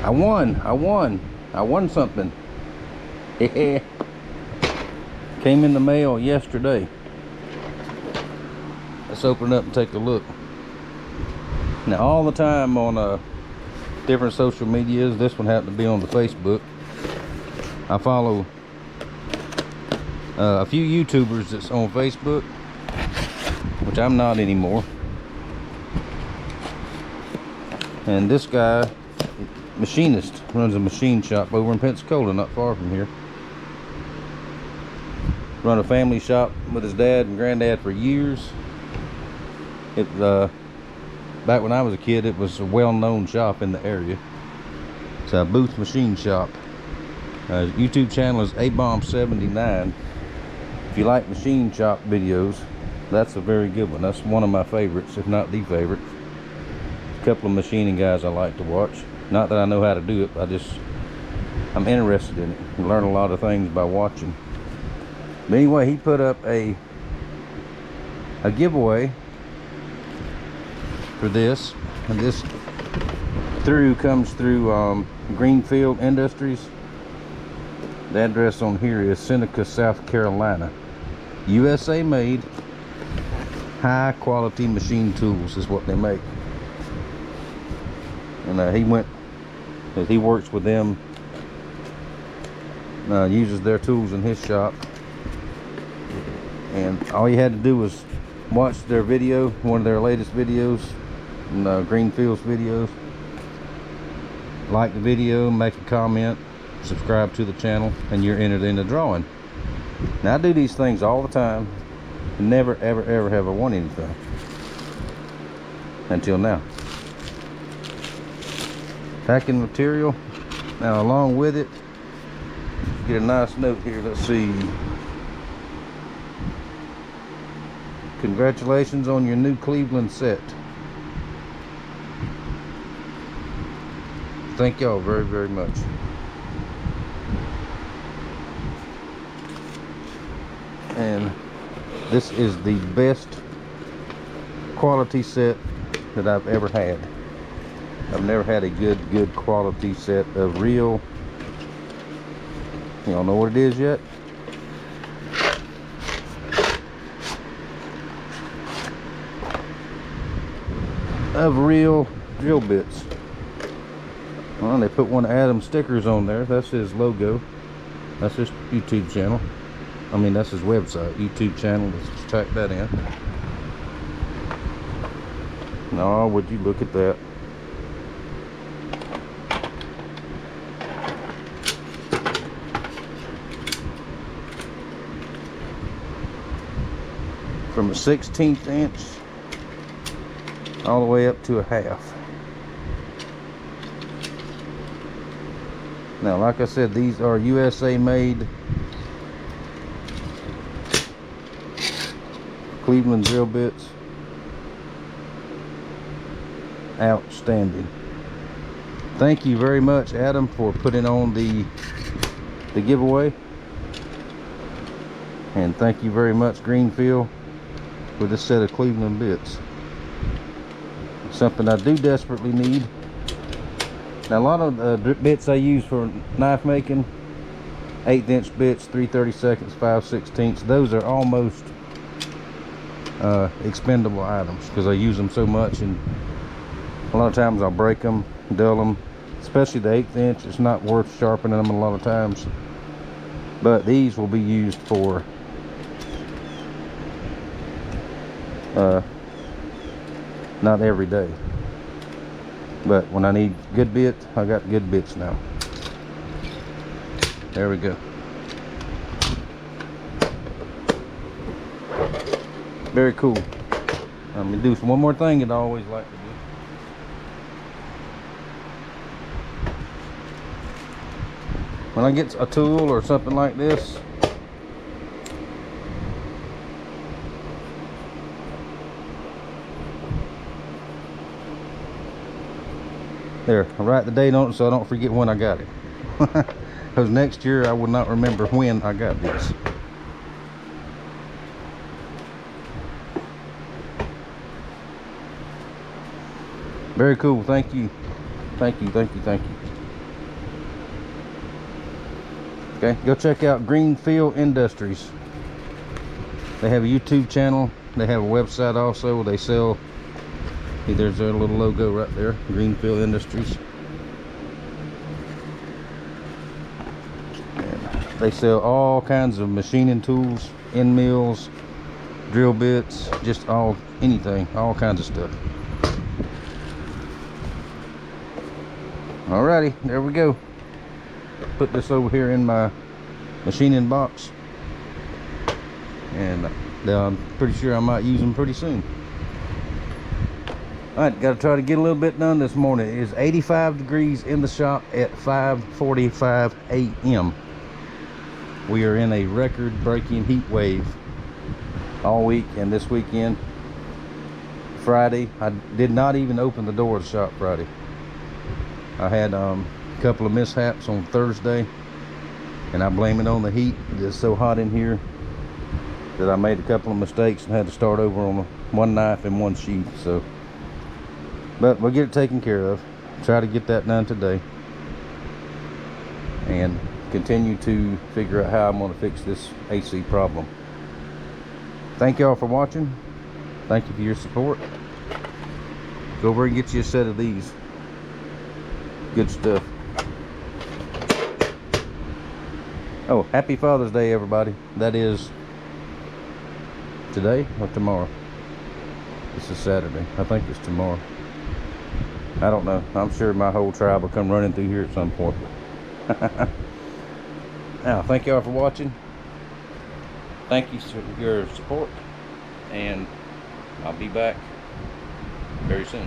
I won. I won something. Came in the mail yesterday. Let's open it up and take a look. Now, all the time on different social medias, this one happened to be on the Facebook. I follow a few YouTubers that's on Facebook, which I'm not anymore. And this guy, machinist, runs a machine shop over in Pensacola, not far from here. Run a family shop with his dad and granddad for years. Back when I was a kid, it was a well-known shop in the area. It's a Booth Machine Shop. His YouTube channel is ABomb79. If you like machine shop videos, that's a very good one. That's one of my favorites, if not the favorite. A couple of machining guys I like to watch. Not that I know how to do it, but I'm interested in it. You learn a lot of things by watching. But anyway, he put up a giveaway for this, and this comes through Greenfield Industries. The address on here is Seneca, South Carolina. USA made, high quality machine tools is what they make. And he works with them, uses their tools in his shop. And all you had to do was watch their video, one of their latest videos, Greenfield's videos. Like the video, make a comment, subscribe to the channel, and you're entered in the drawing. Now, I do these things all the time, and never ever ever have I won anything until now. Packing material. Now, along with it, get a nice note here. Let's see. Congratulations on your new Cleveland set. Thank y'all very, very much. And this is the best quality set that I've ever had. I've never had a good quality set of real. Y'all know what it is yet? Of real drill bits. Well, they put one of Adam's stickers on there. That's his logo. That's his YouTube channel. I mean, that's his website, YouTube channel. Let's just type that in. No, would you look at that? From a 1/16 inch all the way up to a half. Now, like I said, these are USA made Cleveland drill bits. Outstanding. Thank you very much, Adam, for putting on the giveaway. And thank you very much, Greenfield, for this set of Cleveland bits. Something I do desperately need. Now, a lot of the bits I use for knife making, 1/8 inch bits, 3/32, 5/16, those are almost expendable items because I use them so much, and a lot of times I'll break them, dull them, especially the 1/8 inch. It's not worth sharpening them a lot of times, but these will be used for not every day. But when I need good bits, I got good bits now. There we go. Very cool. I'm gonna do one more thing that I always like to do. When I get a tool or something like this, there, I write the date on it so I don't forget when I got it. Because next year I will not remember when I got this. Very cool. Thank you. Thank you. Okay, go check out Greenfield Industries. They have a YouTube channel. They have a website also. They sell, there's their little logo right there, Greenfield Industries. And they sell all kinds of machining tools, end mills, drill bits, just anything, all kinds of stuff. Alrighty, there we go. Put this over here in my machining box, and I'm pretty sure I might use them pretty soon. Alright, got to try to get a little bit done this morning. It is 85 degrees in the shop at 5:45 a.m. We are in a record-breaking heat wave all week, and this weekend, Friday, I did not even open the door of the shop Friday. I had a couple of mishaps on Thursday, and I blame it on the heat. It's so hot in here that I made a couple of mistakes and had to start over on one knife and one sheath. So, but we'll get it taken care of. Try to get that done today, and continue to figure out how I'm going to fix this AC problem. Thank y'all for watching. Thank you for your support. Go over and get you a set of these. Good stuff. Oh, happy Father's Day, everybody. That is today or tomorrow? This is Saturday. I think it's tomorrow. I don't know. I'm sure my whole tribe will come running through here at some point. Now, thank y'all for watching. Thank you for your support, and I'll be back very soon.